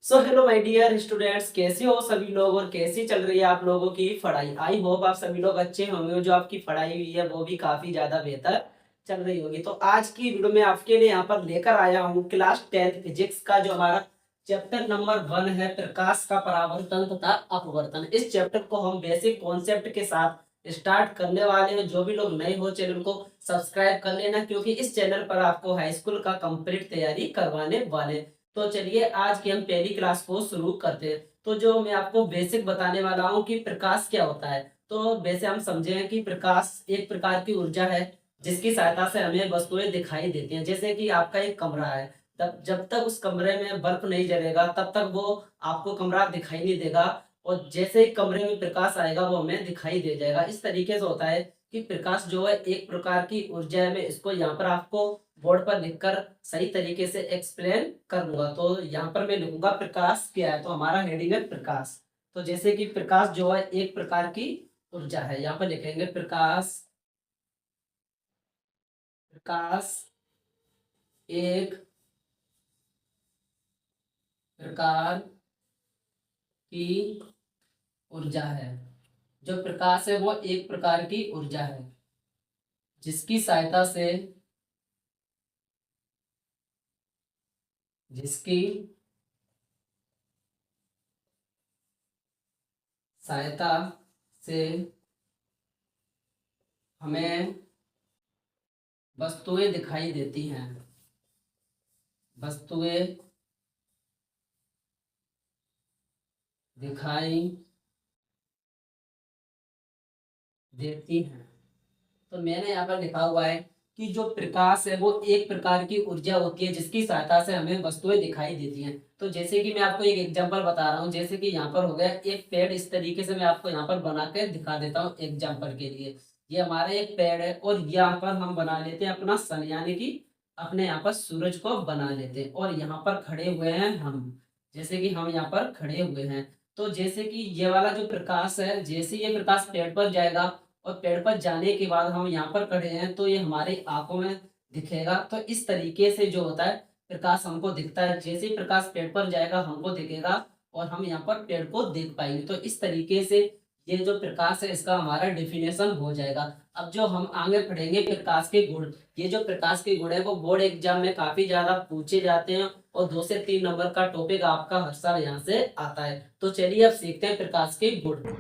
Hello my dear students, कैसे हो सभी लोग और कैसी चल रही है आप लोगों की पढ़ाई। आई होप आप सभी लोग अच्छे होंगे। जो आपकी पढ़ाई हुई है वो भी काफी ज्यादा बेहतर चल रही होगी। तो आज की वीडियो में आपके लिए यहाँ पर लेकर आया हूँ क्लास 10 फिजिक्स का जो हमारा चैप्टर नंबर 1 है, प्रकाश का परावर्तन तथा अपवर्तन। इस चैप्टर को हम बेसिक कॉन्सेप्ट के साथ स्टार्ट करने वाले हैं। जो भी लोग नए हो चैनल को सब्सक्राइब कर लेना, क्योंकि इस चैनल पर आपको हाई स्कूल का कंप्लीट तैयारी करवाने वाले हैं। तो चलिए आज की हम पहली क्लास को शुरू करते हैं। तो जो मैं आपको बेसिक बताने वाला हूँ कि प्रकाश क्या होता है। तो वैसे हम समझे कि प्रकाश एक प्रकार की ऊर्जा है जिसकी सहायता से हमें वस्तुएं दिखाई देती हैं। जैसे कि आपका एक कमरा है, तब जब तक उस कमरे में बल्ब नहीं जलेगा तब तक वो आपको कमरा दिखाई नहीं देगा, और जैसे ही कमरे में प्रकाश आएगा वो हमें दिखाई दे जाएगा। इस तरीके से होता है कि प्रकाश जो है एक प्रकार की ऊर्जा है। मैं इसको यहाँ पर आपको बोर्ड पर लिखकर सही तरीके से एक्सप्लेन करूंगा। तो यहाँ पर मैं लिखूंगा प्रकाश क्या है, तो हमारा हेडिंग है प्रकाश। तो जैसे कि प्रकाश जो है एक प्रकार की ऊर्जा है, यहाँ पर लिखेंगे प्रकाश। प्रकाश एक प्रकार की ऊर्जा है। जो प्रकाश है वो एक प्रकार की ऊर्जा है जिसकी सहायता से जिसकी सहायता से हमें वस्तुएं दिखाई देती हैं। वस्तुएं दिखाई देती हैं। तो मैंने यहाँ पर लिखा हुआ है कि जो प्रकाश है वो एक प्रकार की ऊर्जा होती है जिसकी सहायता से हमें वस्तुएं दिखाई देती हैं। तो जैसे कि मैं आपको एक एग्जांपल बता रहा हूँ। जैसे कि यहाँ पर हो गया एक पेड़। इस तरीके से मैं आपको यहाँ पर बना के दिखा देता हूँ एग्जांपल के लिए। ये हमारा एक पेड़ है और यहाँ पर हम बना लेते हैं अपना सन, यानी कि अपने यहाँ पर सूरज को बना लेते हैं। और यहाँ पर खड़े हुए हैं हम, जैसे कि हम यहाँ पर खड़े हुए हैं। तो जैसे कि ये वाला जो प्रकाश है, जैसे ये प्रकाश पेड़ पर जाएगा और पेड़ पर जाने के बाद हम यहाँ पर खड़े हैं तो ये हमारी आंखों में दिखेगा। तो इस तरीके से जो होता है प्रकाश हमको दिखता है। जैसे ही प्रकाश पेड़ पर जाएगा हमको दिखेगा और हम यहाँ पर पेड़ को देख पाएंगे। तो इस तरीके से ये जो प्रकाश है इसका हमारा डिफिनेशन हो जाएगा। अब जो हम आगे पढ़ेंगे प्रकाश के गुण। ये जो प्रकाश के गुण है वो बोर्ड एग्जाम में काफी ज्यादा पूछे जाते हैं और 2 से 3 नंबर का टॉपिक आपका हर साल यहाँ से आता है। तो चलिए अब सीखते हैं प्रकाश के गुण।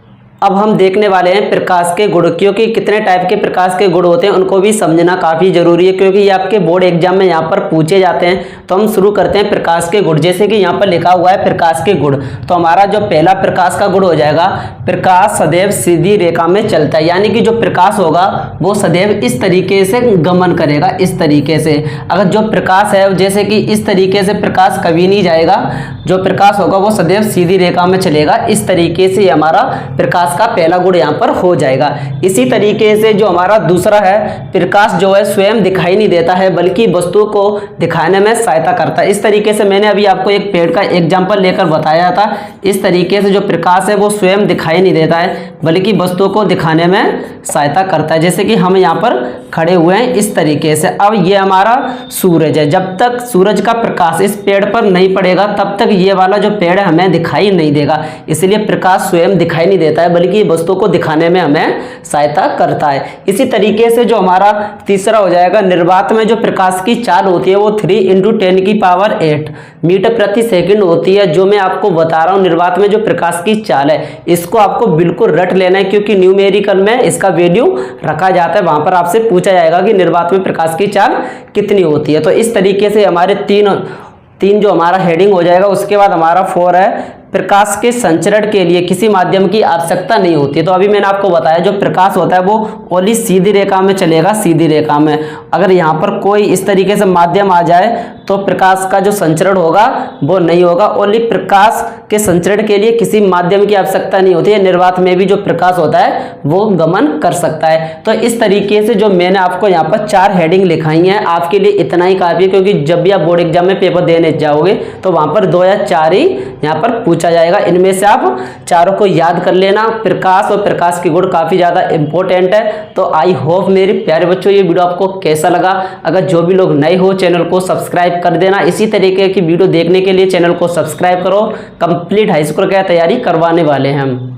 अब हम देखने वाले हैं प्रकाश के गुण, क्योंकि कितने टाइप के प्रकाश के गुण होते हैं उनको भी समझना काफ़ी जरूरी है, क्योंकि ये आपके बोर्ड एग्जाम में यहाँ पर पूछे जाते हैं। तो हम शुरू करते हैं प्रकाश के गुण। जैसे कि यहाँ पर लिखा हुआ है प्रकाश के गुण, तो हमारा जो पहला प्रकाश का गुण हो जाएगा, प्रकाश सदैव सीधी रेखा में चलता है। यानी कि जो प्रकाश होगा वो सदैव इस तरीके से गमन करेगा, इस तरीके से। अगर जो प्रकाश है जैसे कि इस तरीके से प्रकाश कभी नहीं जाएगा, जो प्रकाश होगा वो सदैव सीधी रेखा में चलेगा। इस तरीके से हमारा प्रकाश का पहला गुण यहाँ पर हो जाएगा। इसी तरीके से जो हमारा दूसरा है, प्रकाश जो है स्वयं दिखाई नहीं देता है बल्कि वस्तु को दिखाने में सहायता करता है। इस तरीके से मैंने अभी आपको एक पेड़ का एग्जांपल लेकर बताया था। इस तरीके से जो प्रकाश है वो स्वयं दिखाई नहीं देता है बल्कि वस्तु को दिखाने में सहायता करता है। जैसे कि हम यहाँ पर खड़े हुए हैं इस तरीके से। अब ये हमारा सूरज है। जब तक सूरज का प्रकाश इस पेड़ पर नहीं पड़ेगा तब तक ये वाला जो पेड़ है हमें दिखाई नहीं देगा। इसलिए प्रकाश स्वयं दिखाई नहीं देता है बल्कि वस्तु को दिखाने में हमें सहायता करता है। इसी तरीके से जो हमारा तीसरा हो जाएगा, निर्वात में जो प्रकाश की चाल होती है वो 3 × 10⁸ मीटर प्रति सेकंड होती है। जो मैं आपको बता रहा हूँ निर्वात में जो प्रकाश की चाल है, इसको आपको बिल्कुल रट लेना है, क्योंकि न्यूमेरिकल में इसका वैल्यू रखा जाता है। वहां पर आपसे पूछा जाएगा कि निर्वात में प्रकाश की चाल कितनी होती है। तो इस तरीके से हमारे तीन जो हमारा हेडिंग हो जाएगा। उसके बाद हमारा 4 है, प्रकाश के संचरण के लिए किसी माध्यम की आवश्यकता नहीं होती है। तो अभी मैंने आपको बताया जो प्रकाश होता है वो ओनली सीधी रेखा में चलेगा, सीधी रेखा में। अगर यहाँ पर कोई इस तरीके से माध्यम आ जाए तो प्रकाश का जो संचरण होगा वो नहीं होगा। ओनली प्रकाश के संचरण के लिए किसी माध्यम की आवश्यकता नहीं होती है। निर्वात में भी जो प्रकाश होता है वो गमन कर सकता है। तो इस तरीके से जो मैंने आपको यहाँ पर 4 हेडिंग लिखाई हैं, आपके लिए इतना ही काफी है, क्योंकि जब भी आप बोर्ड एग्जाम में पेपर देने जाओगे तो वहां पर 2 या 4 ही यहाँ पर पूछा जाएगा। इनमें से आप चारों को याद कर लेना। प्रकाश और प्रकाश के गुण काफ़ी ज़्यादा इंपॉर्टेंट है। तो आई होप मेरे प्यारे बच्चों ये वीडियो आपको कैसा लगा। अगर जो भी लोग नए हो चैनल को सब्सक्राइब कर देना। इसी तरीके की वीडियो देखने के लिए चैनल को सब्सक्राइब करो। कंप्लीट हाई स्कूल की तैयारी करवाने वाले हैं हम।